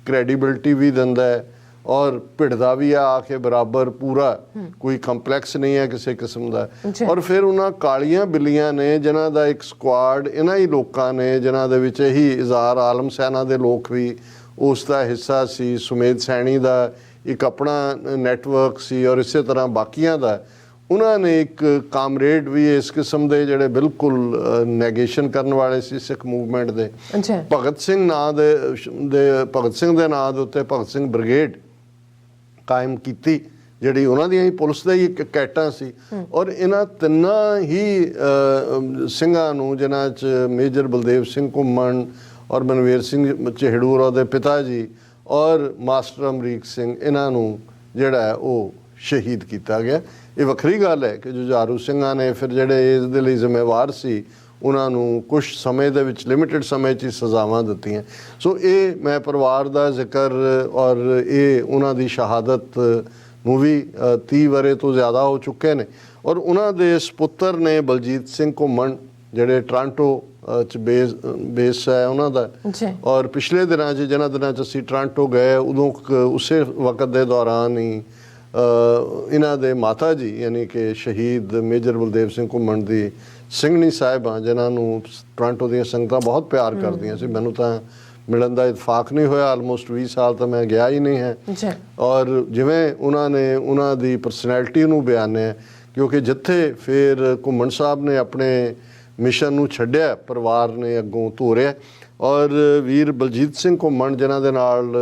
ਕ੍ਰੈਡੀਬਿਲਿਟੀ ਵੀ ਦਿੰਦਾ ਹੈ, ਔਰ ਭਿੜਦਾ ਵੀ ਆ ਕੇ ਬਰਾਬਰ, ਪੂਰਾ ਕੋਈ ਕੰਪਲੈਕਸ ਨਹੀਂ ਹੈ ਕਿਸੇ ਕਿਸਮ ਦਾ। ਔਰ ਫਿਰ ਉਹਨਾਂ ਕਾਲੀਆਂ ਬਿੱਲੀਆਂ ਨੇ ਜਿਨ੍ਹਾਂ ਦਾ ਇੱਕ ਸਕੁਆਡ ਇਹਨਾਂ ਹੀ ਲੋਕਾਂ ਨੇ ਜਿਨ੍ਹਾਂ ਦੇ ਵਿੱਚ ਇਹੀ ਇਜ਼ਾਰ ਆਲਮ ਸੈਨਾ ਦੇ ਲੋਕ ਵੀ ਉਸ ਦਾ ਹਿੱਸਾ ਸੀ, ਸੁਮੇਧ ਸੈਣੀ ਦਾ ਇੱਕ ਆਪਣਾ ਨੈਟਵਰਕ ਸੀ, ਔਰ ਇਸੇ ਤਰ੍ਹਾਂ ਬਾਕੀਆਂ ਦਾ। ਉਹਨਾਂ ਨੇ ਇੱਕ ਕਾਮਰੇਡ ਵੀ ਇਸ ਕਿਸਮ ਦੇ ਜਿਹੜੇ ਬਿਲਕੁਲ ਨੈਗੇਸ਼ਨ ਕਰਨ ਵਾਲੇ ਸੀ ਸਿੱਖ ਮੂਵਮੈਂਟ ਦੇ, ਭਗਤ ਸਿੰਘ ਨਾਂ ਦੇ ਭਗਤ ਸਿੰਘ ਦੇ ਨਾਂ ਦੇ ਉੱਤੇ ਭਗਤ ਸਿੰਘ ਬ੍ਰਿਗੇਡ ਕਾਇਮ ਕੀਤੀ ਜਿਹੜੀ ਉਹਨਾਂ ਦੀਆਂ ਹੀ ਪੁਲਿਸ ਦਾ ਹੀ ਇੱਕ ਕੈਟਾਂ ਸੀ। ਔਰ ਇਹਨਾਂ ਤਿੰਨਾਂ ਹੀ ਸਿੰਘਾਂ ਨੂੰ ਜਿਨ੍ਹਾਂ 'ਚ ਮੇਜਰ ਬਲਦੇਵ ਸਿੰਘ ਘੁੰਮਣ ਔਰ ਮਨਵੀਰ ਸਿੰਘ ਚਹੇੜੂ ਔਰ ਦੇ ਪਿਤਾ ਜੀ ਔਰ ਮਾਸਟਰ ਅਮਰੀਕ ਸਿੰਘ, ਇਹਨਾਂ ਨੂੰ ਜਿਹੜਾ ਹੈ ਉਹ ਸ਼ਹੀਦ ਕੀਤਾ ਗਿਆ। ਇਹ ਵੱਖਰੀ ਗੱਲ ਹੈ ਕਿ ਜੁਝਾਰੂ ਸਿੰਘਾਂ ਨੇ ਫਿਰ ਜਿਹੜੇ ਇਸ ਦੇ ਲਈ ਜ਼ਿੰਮੇਵਾਰ ਸੀ ਉਹਨਾਂ ਨੂੰ ਕੁਝ ਸਮੇਂ ਦੇ ਵਿੱਚ ਲਿਮਿਟਿਡ ਸਮੇਂ 'ਚ ਸਜ਼ਾਵਾਂ ਦਿੱਤੀਆਂ। ਸੋ ਇਹ ਮੈਂ ਪਰਿਵਾਰ ਦਾ ਜ਼ਿਕਰ ਔਰ ਇਹ ਉਹਨਾਂ ਦੀ ਸ਼ਹਾਦਤ ਨੂੰ ਵੀ 30 ਵਰ੍ਹੇ ਤੋਂ ਜ਼ਿਆਦਾ ਹੋ ਚੁੱਕੇ ਨੇ, ਔਰ ਉਹਨਾਂ ਦੇ ਸਪੁੱਤਰ ਨੇ ਬਲਜੀਤ ਸਿੰਘ ਘੁੰਮਣ ਜਿਹੜੇ ਟੋਰਾਂਟੋ 'ਚ ਬੇਸ ਹੈ ਉਹਨਾਂ ਦਾ, ਔਰ ਪਿਛਲੇ ਦਿਨਾਂ 'ਚ ਜਿਨ੍ਹਾਂ ਦਿਨਾਂ 'ਚ ਅਸੀਂ ਟੋਰਾਂਟੋ ਗਏ ਉਦੋਂ ਉਸੇ ਵਕਤ ਦੇ ਦੌਰਾਨ ਹੀ ਇਹਨਾਂ ਦੇ ਮਾਤਾ ਜੀ ਯਾਨੀ ਕਿ ਸ਼ਹੀਦ ਮੇਜਰ ਬਲਦੇਵ ਸਿੰਘ ਘੁੰਮਣ ਦੀ ਸਿੰਘਣੀ ਸਾਹਿਬਾਂ ਜਿਨ੍ਹਾਂ ਨੂੰ ਟੋਰਾਂਟੋ ਦੀਆਂ ਸੰਗਤਾਂ ਬਹੁਤ ਪਿਆਰ ਕਰਦੀਆਂ ਸੀ, ਮੈਨੂੰ ਤਾਂ ਮਿਲਣ ਦਾ ਇਤਫਾਕ ਨਹੀਂ ਹੋਇਆ, ਆਲਮੋਸਟ 20 ਸਾਲ ਤਾਂ ਮੈਂ ਗਿਆ ਹੀ ਨਹੀਂ ਹੈ। ਔਰ ਜਿਵੇਂ ਉਹਨਾਂ ਨੇ ਉਹਨਾਂ ਦੀ ਪਰਸਨੈਲਿਟੀ ਨੂੰ ਬਿਆਨਿਆ, ਕਿਉਂਕਿ ਜਿੱਥੇ ਫਿਰ ਘੁੰਮਣ ਸਾਹਿਬ ਨੇ ਆਪਣੇ ਮਿਸ਼ਨ ਨੂੰ ਛੱਡਿਆ ਪਰਿਵਾਰ ਨੇ ਅੱਗੋਂ ਤੋਰਿਆ, ਔਰ ਵੀਰ ਬਲਜੀਤ ਸਿੰਘ ਘੁੰਮਣ ਜਿਨ੍ਹਾਂ ਦੇ ਨਾਲ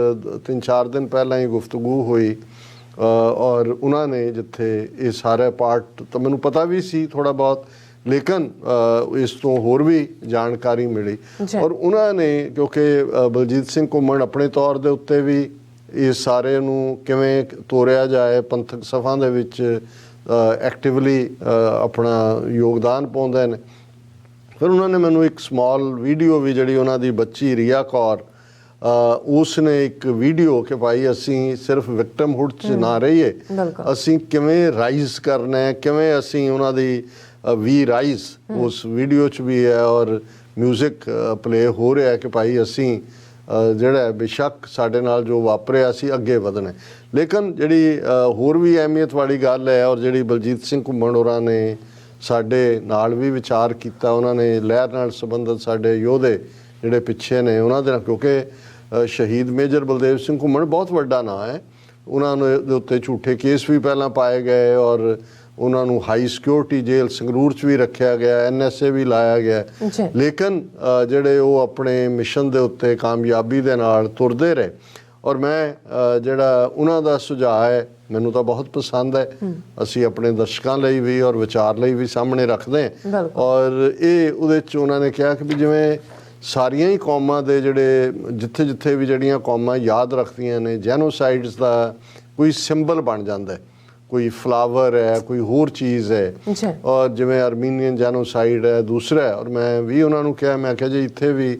3-4 ਦਿਨ ਪਹਿਲਾਂ ਹੀ ਗੁਫ਼ਤਗੂ ਹੋਈ, ਔਰ ਉਹਨਾਂ ਨੇ ਜਿੱਥੇ ਇਹ ਸਾਰਾ ਪਾਰਟ ਤਾਂ ਮੈਨੂੰ ਪਤਾ ਵੀ ਸੀ ਥੋੜ੍ਹਾ ਬਹੁਤ, ਲੇਕਿਨ ਇਸ ਤੋਂ ਹੋਰ ਵੀ ਜਾਣਕਾਰੀ ਮਿਲੀ, ਔਰ ਉਹਨਾਂ ਨੇ ਕਿਉਂਕਿ ਬਲਜੀਤ ਸਿੰਘ ਘੁੰਮਣ ਆਪਣੇ ਤੌਰ ਦੇ ਉੱਤੇ ਵੀ ਇਸ ਸਾਰੇ ਨੂੰ ਕਿਵੇਂ ਤੋਰਿਆ ਜਾਏ ਪੰਥਕ ਸਭਾ ਦੇ ਵਿੱਚ ਐਕਟਿਵਲੀ ਆਪਣਾ ਯੋਗਦਾਨ ਪਾਉਂਦੇ ਨੇ। ਫਿਰ ਉਹਨਾਂ ਨੇ ਮੈਨੂੰ ਇੱਕ ਸਮਾਲ ਵੀਡੀਓ ਵੀ ਜਿਹੜੀ ਉਹਨਾਂ ਦੀ ਬੱਚੀ ਰੀਆ ਕੌਰ ਉਸ ਨੇ ਇੱਕ ਵੀਡੀਓ ਕਿ ਭਾਈ ਅਸੀਂ ਸਿਰਫ ਵਿਕਟਮਹੁੱਡ 'ਚ ਨਾ ਰਹੀਏ, ਅਸੀਂ ਕਿਵੇਂ ਰਾਈਜ਼ ਕਰਨਾ ਹੈ, ਕਿਵੇਂ ਅਸੀਂ ਉਹਨਾਂ ਦੀ ਵੀ ਰਾਈਜ਼ ਉਸ ਵੀਡੀਓ 'ਚ ਵੀ ਹੈ, ਔਰ ਮਿਊਜ਼ਿਕ ਪਲੇ ਹੋ ਰਿਹਾ ਕਿ ਭਾਈ ਅਸੀਂ ਜਿਹੜਾ ਬੇਸ਼ੱਕ ਸਾਡੇ ਨਾਲ ਜੋ ਵਾਪਰਿਆ ਅਸੀਂ ਅੱਗੇ ਵਧਣਾ। ਲੇਕਿਨ ਜਿਹੜੀ ਹੋਰ ਵੀ ਅਹਿਮੀਅਤ ਵਾਲੀ ਗੱਲ ਹੈ, ਔਰ ਜਿਹੜੀ ਬਲਜੀਤ ਸਿੰਘ ਘੁੰਮਣ ਹੋਰਾਂ ਨੇ ਸਾਡੇ ਨਾਲ ਵੀ ਵਿਚਾਰ ਕੀਤਾ, ਉਹਨਾਂ ਨੇ ਲਹਿਰ ਨਾਲ ਸੰਬੰਧਿਤ ਸਾਡੇ ਯੋਧੇ ਜਿਹੜੇ ਪਿੱਛੇ ਨੇ ਉਹਨਾਂ ਦੇ ਨਾਲ, ਕਿਉਂਕਿ ਸ਼ਹੀਦ ਮੇਜਰ ਬਲਦੇਵ ਸਿੰਘ ਘੁੰਮਣ ਬਹੁਤ ਵੱਡਾ ਨਾਂ ਹੈ, ਉਹਨਾਂ ਦੇ ਉੱਤੇ ਝੂਠੇ ਕੇਸ ਵੀ ਪਹਿਲਾਂ ਪਾਏ ਗਏ, ਔਰ ਉਹਨਾਂ ਨੂੰ ਹਾਈ ਸਿਕਿਉਰਿਟੀ ਜੇਲ੍ਹ ਸੰਗਰੂਰ 'ਚ ਵੀ ਰੱਖਿਆ ਗਿਆ, NSA ਵੀ ਲਾਇਆ ਗਿਆ, ਲੇਕਿਨ ਜਿਹੜੇ ਉਹ ਆਪਣੇ ਮਿਸ਼ਨ ਦੇ ਉੱਤੇ ਕਾਮਯਾਬੀ ਦੇ ਨਾਲ ਤੁਰਦੇ ਰਹੇ। ਔਰ ਮੈਂ ਜਿਹੜਾ ਉਹਨਾਂ ਦਾ ਸੁਝਾਅ ਹੈ ਮੈਨੂੰ ਤਾਂ ਬਹੁਤ ਪਸੰਦ ਹੈ। ਅਸੀਂ ਆਪਣੇ ਦਰਸ਼ਕਾਂ ਲਈ ਵੀ ਔਰ ਵਿਚਾਰ ਲਈ ਵੀ ਸਾਹਮਣੇ ਰੱਖਦੇ ਹਾਂ। ਔਰ ਇਹ ਉਹਦੇ 'ਚ ਉਹਨਾਂ ਨੇ ਕਿਹਾ ਕਿ ਵੀ ਜਿਵੇਂ ਸਾਰੀਆਂ ਹੀ ਕੌਮਾਂ ਦੇ ਜਿਹੜੇ ਜਿੱਥੇ ਜਿੱਥੇ ਵੀ ਜਿਹੜੀਆਂ ਕੌਮਾਂ ਯਾਦ ਰੱਖਦੀਆਂ ਨੇ ਜੈਨੋਸਾਈਡਸ ਦਾ ਕੋਈ ਸਿੰਬਲ ਬਣ ਜਾਂਦਾ ਹੈ, ਕੋਈ ਫਲਾਵਰ ਹੈ, ਕੋਈ ਹੋਰ ਚੀਜ਼ ਹੈ। ਔਰ ਜਿਵੇਂ ਅਰਮੀਨੀਅਨ ਜੈਨੋਸਾਈਡ ਹੈ ਦੂਸਰਾ ਹੈ। ਔਰ ਮੈਂ ਵੀ ਉਹਨਾਂ ਨੂੰ ਕਿਹਾ, ਮੈਂ ਕਿਹਾ ਜੀ ਇੱਥੇ ਵੀ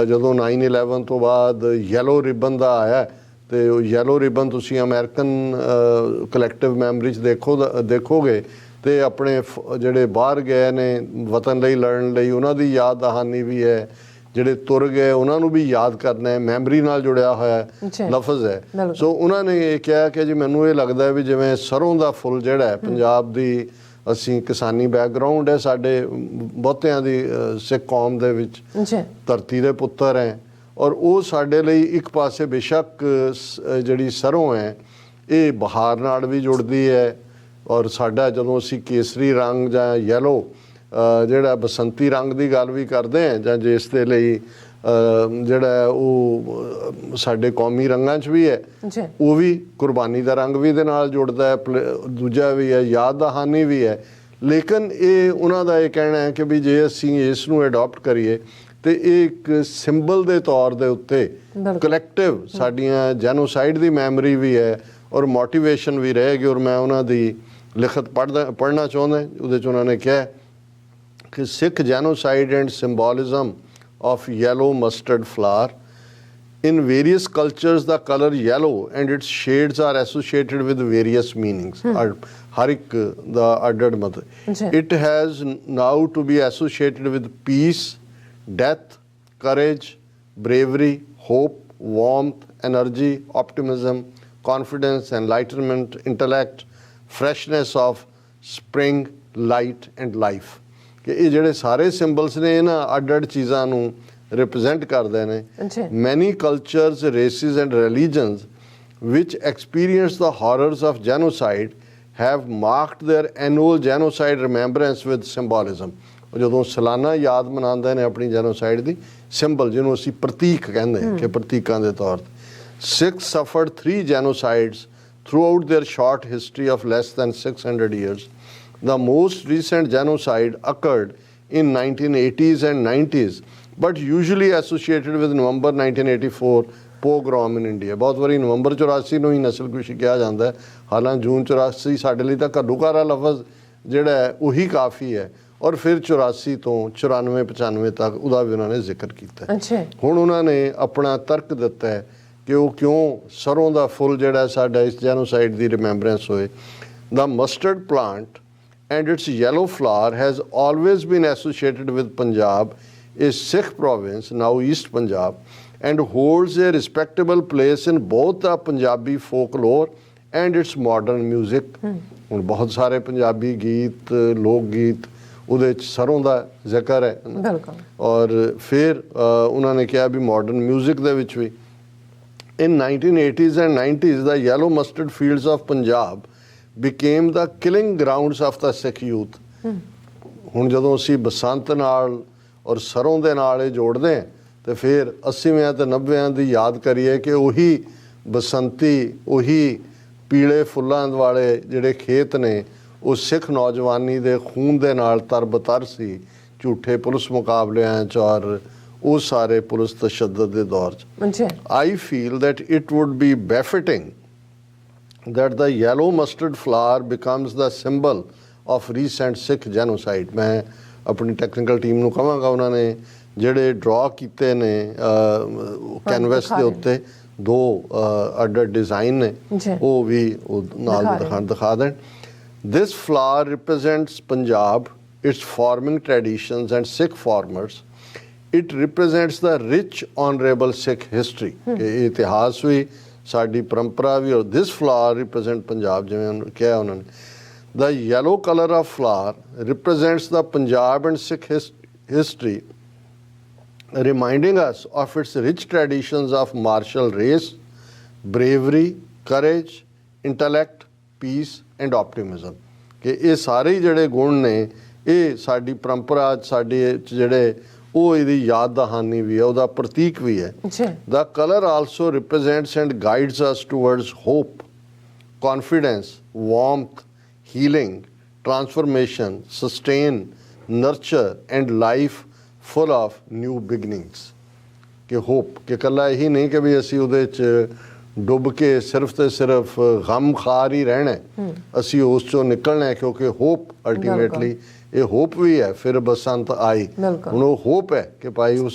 ਜਦੋਂ 9/11 ਤੋਂ ਬਾਅਦ ਯੈਲੋ ਰਿਬਨ ਦਾ ਆਇਆ ਅਤੇ ਉਹ ਯੈਲੋ ਰਿਬਨ ਤੁਸੀਂ ਅਮਰੀਕਨ ਕਲੈਕਟਿਵ ਮੈਮਰੀ 'ਚ ਦੇਖੋਗੇ ਅਤੇ ਆਪਣੇ ਜਿਹੜੇ ਬਾਹਰ ਗਏ ਨੇ ਵਤਨ ਲਈ ਲੜਨ ਲਈ ਉਹਨਾਂ ਦੀ ਯਾਦ ਦਹਾਨੀ ਵੀ ਹੈ, ਜਿਹੜੇ ਤੁਰ ਗਏ ਉਹਨਾਂ ਨੂੰ ਵੀ ਯਾਦ ਕਰਨਾ ਹੈ, ਮੈਮਰੀ ਨਾਲ ਜੁੜਿਆ ਹੋਇਆ ਲਫ਼ਜ਼ ਹੈ। ਸੋ ਉਹਨਾਂ ਨੇ ਇਹ ਕਿਹਾ ਕਿ ਜੀ ਮੈਨੂੰ ਇਹ ਲੱਗਦਾ ਵੀ ਜਿਵੇਂ ਸਰੋਂ ਦਾ ਫੁੱਲ ਜਿਹੜਾ ਹੈ ਪੰਜਾਬ ਦੀ, ਅਸੀਂ ਕਿਸਾਨੀ ਬੈਕਗਰਾਊਂਡ ਹੈ ਸਾਡੇ ਬਹੁਤਿਆਂ ਦੀ ਸਿੱਖ ਕੌਮ ਦੇ ਵਿੱਚ, ਧਰਤੀ ਦੇ ਪੁੱਤਰ ਹੈ ਔਰ ਉਹ ਸਾਡੇ ਲਈ ਇੱਕ ਪਾਸੇ ਬੇਸ਼ੱਕ ਜਿਹੜੀ ਸਰੋਂ ਹੈ ਇਹ ਬਹਾਰ ਨਾਲ ਵੀ ਜੁੜਦੀ ਹੈ ਔਰ ਸਾਡਾ ਜਦੋਂ ਅਸੀਂ ਕੇਸਰੀ ਰੰਗ ਜਾਂ ਯੈਲੋ ਜਿਹੜਾ ਬਸੰਤੀ ਰੰਗ ਦੀ ਗੱਲ ਵੀ ਕਰਦੇ ਹਾਂ ਜਾਂ ਜਿਸ ਦੇ ਲਈ ਜਿਹੜਾ ਉਹ ਸਾਡੇ ਕੌਮੀ ਰੰਗਾਂ 'ਚ ਵੀ ਹੈ, ਉਹ ਵੀ ਕੁਰਬਾਨੀ ਦਾ ਰੰਗ ਵੀ ਇਹਦੇ ਨਾਲ ਜੁੜਦਾ ਹੈ, ਦੂਜਾ ਵੀ ਹੈ ਯਾਦ ਦਹਾਨੀ ਵੀ ਹੈ। ਲੇਕਿਨ ਇਹ ਉਹਨਾਂ ਦਾ ਇਹ ਕਹਿਣਾ ਹੈ ਕਿ ਵੀ ਜੇ ਅਸੀਂ ਇਸ ਨੂੰ ਅਡੋਪਟ ਕਰੀਏ ਅਤੇ ਇਹ ਇੱਕ ਸਿੰਬਲ ਦੇ ਤੌਰ ਦੇ ਉੱਤੇ ਕਲੈਕਟਿਵ ਸਾਡੀਆਂ ਜੈਨੋਸਾਈਡ ਦੀ ਮੈਮਰੀ ਵੀ ਹੈ ਔਰ ਮੋਟੀਵੇਸ਼ਨ ਵੀ ਰਹੇਗੀ। ਔਰ ਮੈਂ ਉਹਨਾਂ ਦੀ ਲਿਖਤ ਪੜ੍ਹਨਾ ਚਾਹੁੰਦਾ। ਉਹਦੇ 'ਚ ਉਹਨਾਂ ਨੇ ਕਿਹਾ ਕਿ Sikh genocide and symbolism of yellow mustard flower. In various cultures, the color yellow and its shades are associated with various meanings. Har ek da added matlab. It has now to be associated with peace, death, courage, bravery, hope, warmth, energy, optimism, confidence, enlightenment, intellect, freshness of spring, light and life. ਕਿ ਇਹ ਜਿਹੜੇ ਸਾਰੇ ਸਿੰਬਲਸ ਨੇ ਇਹਨਾਂ ਅੱਡ ਅੱਡ ਚੀਜ਼ਾਂ ਨੂੰ ਰਿਪਰੈਜ਼ੈਂਟ ਕਰਦੇ ਨੇ। Many cultures, races and religions which experience the horrors of genocide have marked their annual genocide remembrance with symbolism. ਜਦੋਂ ਸਾਲਾਨਾ ਯਾਦ ਮਨਾਉਂਦੇ ਨੇ ਆਪਣੀ ਜੈਨੋਸਾਈਡ ਦੀ ਸਿੰਬਲ, ਜਿਹਨੂੰ ਅਸੀਂ ਪ੍ਰਤੀਕ ਕਹਿੰਦੇ ਹਾਂ ਕਿ ਪ੍ਰਤੀਕਾਂ ਦੇ ਤੌਰ 'ਤੇ। Sikh suffered 3 genocides throughout their short history of less than 600 years. The most recent genocide occurred in 1980s and 90s, but usually associated with November 1984 pogrom in India. ਬਹੁਤ ਵਾਰੀ ਨਵੰਬਰ 84 ਨੂੰ ਹੀ ਨਸਲਕੁਸ਼ੀ ਕਿਹਾ ਜਾਂਦਾ ਹੈ, ਹਾਲਾਂਕਿ ਜੂਨ 84 ਸਾਡੇ ਲਈ ਤਾਂ ਘੱਲੂਘਾਰਾ ਲਫ਼ਜ਼ ਜਿਹੜਾ ਹੈ ਉਹੀ ਕਾਫੀ ਹੈ ਔਰ ਫਿਰ 84 ਤੋਂ 94-95 ਤੱਕ ਉਹਦਾ ਵੀ ਉਹਨਾਂ ਨੇ ਜ਼ਿਕਰ ਕੀਤਾ। ਹੁਣ ਉਹਨਾਂ ਨੇ ਆਪਣਾ ਤਰਕ ਦਿੱਤਾ ਹੈ ਕਿ ਉਹ ਕਿਉਂ ਸਰੋਂ ਦਾ ਫੁੱਲ ਜਿਹੜਾ ਸਾਡਾ ਇਸ ਜੈਨੋਸਾਈਡ ਦੀ ਰਿਮੈਂਬਰੈਂਸ ਹੋਏ। The mustard plant and its yellow flower has always been associated with Punjab, a Sikh province, now East Punjab, and holds a respectable place in both the Punjabi folklore and its modern music. ਹੁਣ ਬਹੁਤ ਸਾਰੇ ਪੰਜਾਬੀ ਗੀਤ, ਲੋਕ ਗੀਤ ਉਹਦੇ 'ਚ ਸਰੋਂ ਦਾ ਜ਼ਿਕਰ ਹੈ ਔਰ ਫਿਰ ਉਹਨਾਂ ਨੇ ਕਿਹਾ ਵੀ ਮਾਡਰਨ ਮਿਊਜ਼ਿਕ ਦੇ ਵਿੱਚ ਵੀ। In 1980s and 90s, the yellow mustard fields of Punjab became the killing grounds of the Sikh youth. ਹੁਣ ਜਦੋਂ ਅਸੀਂ ਬਸੰਤ ਨਾਲ ਔਰ ਸਰੋਂ ਦੇ ਨਾਲ ਇਹ ਜੋੜਦੇ ਹਾਂ ਅਤੇ ਫਿਰ 80ਵੇਂ ਅਤੇ 90ਵੇਂ ਦੀ ਯਾਦ ਕਰੀਏ ਕਿ ਉਹੀ ਬਸੰਤੀ, ਉਹੀ ਪੀਲੇ ਫੁੱਲਾਂ ਵਾਲੇ ਜਿਹੜੇ ਖੇਤ ਨੇ ਉਹ ਸਿੱਖ ਨੌਜਵਾਨੀ ਦੇ ਖੂਨ ਦੇ ਨਾਲ ਤਰਬਤਰ ਸੀ ਝੂਠੇ ਪੁਲਿਸ ਮੁਕਾਬਲਿਆਂ 'ਚ ਔਰ ਉਹ ਸਾਰੇ ਪੁਲਿਸ ਤਸ਼ੱਦਦ ਦੇ ਦੌਰ 'ਚ। I feel that it would be befitting that the yellow mustard flower becomes the symbol of recent Sikh genocide. ਮੈਂ ਆਪਣੀ ਟੈਕਨੀਕਲ ਟੀਮ ਨੂੰ ਕਹਾਂਗਾ ਉਹਨਾਂ ਨੇ ਜਿਹੜੇ ਡਰਾ ਕੀਤੇ ਨੇ ਕੈਨਵਸ ਦੇ ਉੱਤੇ 2 ਅੱਡ ਡਿਜ਼ਾਈਨ ਨੇ ਉਹ ਵੀ ਨਾਲ ਦਿਖਾ ਦੇਣ। This flower represents Punjab, its farming traditions and Sikh farmers. It represents the rich honorable Sikh history. ਇਹ ਇਤਿਹਾਸ ਵੀ ਸਾਡੀ ਪਰੰਪਰਾ ਵੀ। ਔਰ ਦਿਸ ਫਲਾਵਰ ਰਿਪਰੈਜ਼ੈਂਟ ਪੰਜਾਬ, ਜਿਵੇਂ ਕਿਹਾ ਉਹਨਾਂ ਨੇ। The yellow colour of flower represents the Punjab and Sikh history, reminding us of its rich traditions of martial race, bravery, courage, intellect, peace and optimism. ਕਿ ਇਹ ਸਾਰੇ ਜਿਹੜੇ ਗੁਣ ਨੇ ਇਹ ਸਾਡੀ ਪਰੰਪਰਾ ਸਾਡੇ ਜਿਹੜੇ ਉਹ ਇਹਦੀ ਯਾਦ ਦਹਾਨੀ ਵੀ ਹੈ, ਉਹਦਾ ਪ੍ਰਤੀਕ ਵੀ ਹੈ। The color also represents and guides us towards hope, confidence, warmth, healing, transformation, sustain, nurture and life full of new beginnings। ਕਿ ਹੋਪ ਕਿ ਇਕੱਲਾ ਇਹੀ ਨਹੀਂ ਕਿ ਵੀ ਅਸੀਂ ਉਹਦੇ 'ਚ ਡੁੱਬ ਕੇ ਸਿਰਫ ਤੇ ਸਿਰਫ ਗਮ ਖਾਰ ਹੀ ਰਹਿਣਾ, ਅਸੀਂ ਉਸ 'ਚੋਂ ਨਿਕਲਣਾ, ਕਿਉਂਕਿ ਹੋਪ ਅਲਟੀਮੇਟਲੀ ਇਹ ਹੋਪ ਵੀ ਹੈ। ਫਿਰ ਬਸੰਤ ਆਈ, ਹੁਣ ਉਹ ਹੋਪ ਹੈ ਕਿ ਭਾਈ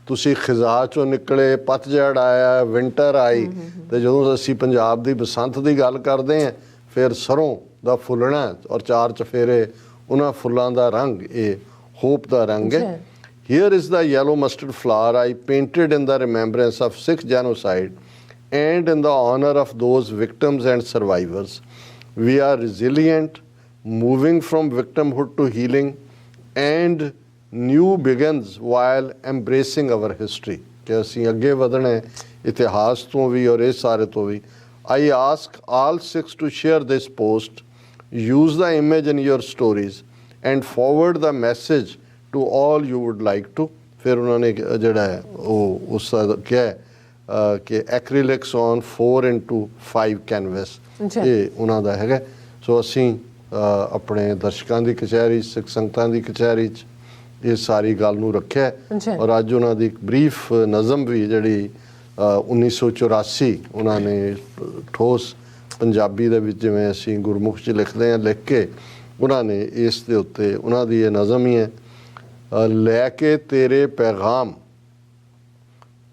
ਤੁਸੀਂ ਖਿਜ਼ਾ 'ਚੋਂ ਨਿਕਲੇ, ਪਤਝੜ ਆਇਆ, ਵਿੰਟਰ ਆਈ। ਅਤੇ ਜਦੋਂ ਅਸੀਂ ਪੰਜਾਬ ਦੀ ਬਸੰਤ ਦੀ ਗੱਲ ਕਰਦੇ ਹਾਂ, ਫਿਰ ਸਰੋਂ ਦਾ ਫੁੱਲਣਾ ਔਰ ਚਾਰ ਚਫੇਰੇ ਉਹਨਾਂ ਫੁੱਲਾਂ ਦਾ ਰੰਗ, ਇਹ ਹੋਪ ਦਾ ਰੰਗ ਹੈ। Here is the yellow mustard flower I painted in the remembrance of Sikh genocide and in the honor of those victims and survivors. We are resilient, moving from victimhood to healing, and new begins while embracing our history। ਕਿ ਅਸੀਂ ਅੱਗੇ ਵਧਣਾ ਹੈ ਇਤਿਹਾਸ ਤੋਂ ਵੀ ਔਰ ਇਹ ਸਾਰੇ ਤੋਂ ਵੀ। I ask all Sikhs to share this post, use the image in your stories and forward the message to all you would like to। ਫਿਰ ਉਹਨਾਂ ਨੇ ਜਿਹੜਾ ਹੈ ਉਹ ਉਸ ਦਾ ਕਿਹਾ ਕਿ ਐਕਰੀਲਿਕਸ ਔਨ 4x5 ਕੈਨਵਸ, ਇਹ ਉਹਨਾਂ ਦਾ ਹੈਗਾ। ਸੋ ਅਸੀਂ ਆਪਣੇ ਦਰਸ਼ਕਾਂ ਦੀ ਕਚਹਿਰੀ, ਸਿੱਖ ਸੰਗਤਾਂ ਦੀ ਕਚਹਿਰੀ 'ਚ ਇਹ ਸਾਰੀ ਗੱਲ ਨੂੰ ਰੱਖਿਆ। ਔਰ ਅੱਜ ਉਹਨਾਂ ਦੀ ਇੱਕ ਬਰੀਫ ਨਜ਼ਮ ਵੀ ਜਿਹੜੀ 1984 ਉਹਨਾਂ ਨੇ ਠੋਸ ਪੰਜਾਬੀ ਦੇ ਵਿੱਚ, ਜਿਵੇਂ ਅਸੀਂ ਗੁਰਮੁਖ 'ਚ ਲਿਖਦੇ ਹਾਂ, ਲਿਖ ਕੇ ਉਹਨਾਂ ਨੇ ਇਸ ਦੇ ਉੱਤੇ ਉਹਨਾਂ ਦੀ ਇਹ ਨਜ਼ਮ ਹੀ ਹੈ। ਲੈ ਕੇ ਤੇਰੇ ਪੈਗਾਮ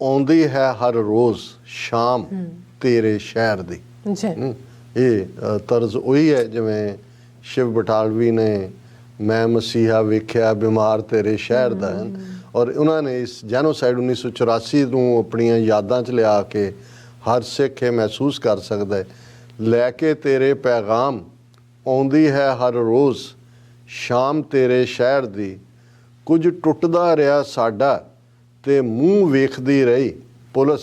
ਆਉਂਦੀ ਹੈ ਹਰ ਰੋਜ਼ ਸ਼ਾਮ ਤੇਰੇ ਸ਼ਹਿਰ ਦੀ। ਇਹ ਤਰਜ਼ ਉਹੀ ਹੈ ਜਿਵੇਂ ਸ਼ਿਵ ਬਟਾਲਵੀ ਨੇ ਮੈਂ ਮਸੀਹਾ ਵੇਖਿਆ ਬਿਮਾਰ ਤੇਰੇ ਸ਼ਹਿਰ ਦਾ, ਔਰ ਉਹਨਾਂ ਨੇ ਇਸ ਜੈਨੋਸਾਈਡ 1984 ਨੂੰ ਆਪਣੀਆਂ ਯਾਦਾਂ 'ਚ ਲਿਆ ਕੇ ਹਰ ਸਿੱਖ ਇਹ ਮਹਿਸੂਸ ਕਰ ਸਕਦਾ ਹੈ। ਲੈ ਕੇ ਤੇਰੇ ਪੈਗਾਮ ਆਉਂਦੀ ਹੈ ਹਰ ਰੋਜ਼ ਸ਼ਾਮ ਤੇਰੇ ਸ਼ਹਿਰ ਦੀ, ਕੁਝ ਟੁੱਟਦਾ ਰਿਹਾ ਸਾਡਾ ਤੇ ਮੂੰਹ ਵੇਖਦੀ ਰਹੀ ਪੁਲਿਸ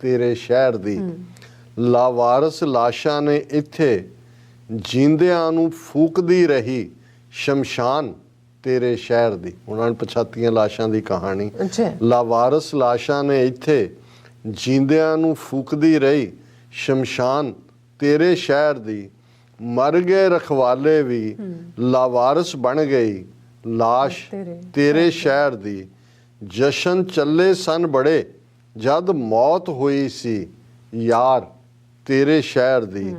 ਤੇਰੇ ਸ਼ਹਿਰ ਦੀ। ਲਾਵਾਰਸ ਲਾਸ਼ਾਂ ਨੇ ਇੱਥੇ ਜੀਂਦਿਆਂ ਨੂੰ ਫੂਕਦੀ ਰਹੀ ਸ਼ਮਸ਼ਾਨ ਤੇਰੇ ਸ਼ਹਿਰ ਦੀ। ਉਹਨਾਂ ਨੇ ਪਛਾਤੀਆਂ ਲਾਸ਼ਾਂ ਦੀ ਕਹਾਣੀ। ਲਾਵਾਰਸ ਲਾਸ਼ਾਂ ਨੇ ਇੱਥੇ ਜੀਂਦਿਆਂ ਨੂੰ ਫੂਕਦੀ ਰਹੀ ਸ਼ਮਸ਼ਾਨ ਤੇਰੇ ਸ਼ਹਿਰ ਦੀ। ਮਰ ਗਏ ਰਖਵਾਲੇ ਵੀ ਲਾਵਾਰਸ ਬਣ ਗਈ ਲਾਸ਼ ਤੇਰੇ ਸ਼ਹਿਰ ਦੀ। ਜਸ਼ਨ ਚੱਲੇ ਸਨ ਬੜੇ ਜਦ ਮੌਤ ਹੋਈ ਸੀ ਯਾਰ ਤੇਰੇ ਸ਼ਹਿਰ ਦੀ।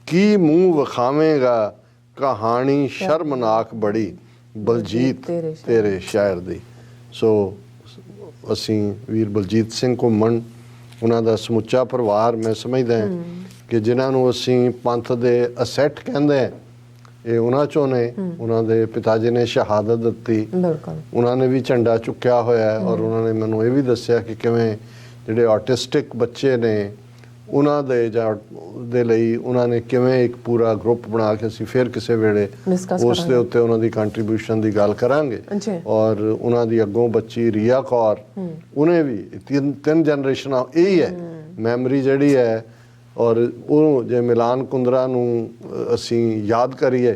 ਕੀ ਮੂੰਹ ਵਿਖਾਵੇਂਗਾ ਕਹਾਣੀ ਸ਼ਰਮਨਾਕ ਬੜੀ ਬਲਜੀਤ ਤੇਰੇ ਸ਼ਹਿਰ ਦੀ। ਸੋ ਅਸੀਂ ਵੀਰ ਬਲਜੀਤ ਸਿੰਘ ਘੁੰਮਣ, ਉਹਨਾਂ ਦਾ ਸਮੁੱਚਾ ਪਰਿਵਾਰ, ਮੈਂ ਸਮਝਦਾ ਕਿ ਜਿਨ੍ਹਾਂ ਨੂੰ ਅਸੀਂ ਪੰਥ ਦੇ ਅਸੈਟ ਕਹਿੰਦੇ ਹਾਂ, ਇਹ ਉਹਨਾਂ 'ਚੋਂ ਨੇ। ਉਹਨਾਂ ਦੇ ਪਿਤਾ ਜੀ ਨੇ ਸ਼ਹਾਦਤ ਦਿੱਤੀ, ਉਹਨਾਂ ਨੇ ਵੀ ਝੰਡਾ ਚੁੱਕਿਆ ਹੋਇਆ, ਔਰ ਉਹਨਾਂ ਨੇ ਮੈਨੂੰ ਇਹ ਵੀ ਦੱਸਿਆ ਕਿ ਕਿਵੇਂ ਜਿਹੜੇ ਆਰਟਿਸਟਿਕ ਬੱਚੇ ਨੇ ਉਹਨਾਂ ਦੇ ਲਈ ਉਹਨਾਂ ਨੇ ਕਿਵੇਂ ਇੱਕ ਪੂਰਾ ਗਰੁੱਪ ਬਣਾ ਕੇ, ਅਸੀਂ ਫਿਰ ਕਿਸੇ ਵੇਲੇ ਉਸ ਦੇ ਉੱਤੇ ਉਹਨਾਂ ਦੀ ਕੰਟਰੀਬਿਊਸ਼ਨ ਦੀ ਗੱਲ ਕਰਾਂਗੇ। ਔਰ ਉਹਨਾਂ ਦੀ ਅੱਗੋਂ ਬੱਚੀ ਰੀਆ ਕੌਰ, ਉਹਨੇ ਵੀ ਤਿੰਨ ਜਨਰੇਸ਼ਨਾਂ ਇਹੀ ਹੈ ਮੈਮਰੀ ਜਿਹੜੀ ਹੈ। ਔਰ ਉਹ ਜੇ ਮਿਲਾਨ ਕੁੰਦਰਾ ਨੂੰ ਅਸੀਂ ਯਾਦ ਕਰੀਏ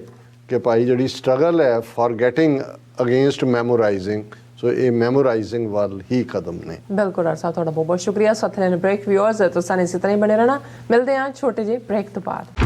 ਕਿ ਭਾਈ ਜਿਹੜੀ ਸਟਰਗਲ ਹੈ ਫॉरगेटिंग ਅਗੇਂਸਟ ਮੈਮੋਰਾਈਜ਼ਿੰਗ, ਸੋ ਇਹ ਮੈਮੋਰਾਈਜ਼ਿੰਗ ਵੱਲ ਹੀ ਕਦਮ ਨੇ। ਬਿਲਕੁਲ ਡਾਕਟਰ ਸਾਹਿਬ, ਤੁਹਾਡਾ ਬਹੁਤ ਬਹੁਤ ਸ਼ੁਕਰੀਆ। ਸਾਥ ਲੈਣ ਬ੍ਰੇਕ ਵਿਊਅਰਸ, ਤੁਸੀਂ ਇਸੇ ਤਰ੍ਹਾਂ ਹੀ ਬਣੇ ਰਹਿਣਾ। ਮਿਲਦੇ ਹਾਂ ਛੋਟੇ ਜਿਹੇ ਬ੍ਰੇਕ ਤੋਂ ਬਾਅਦ।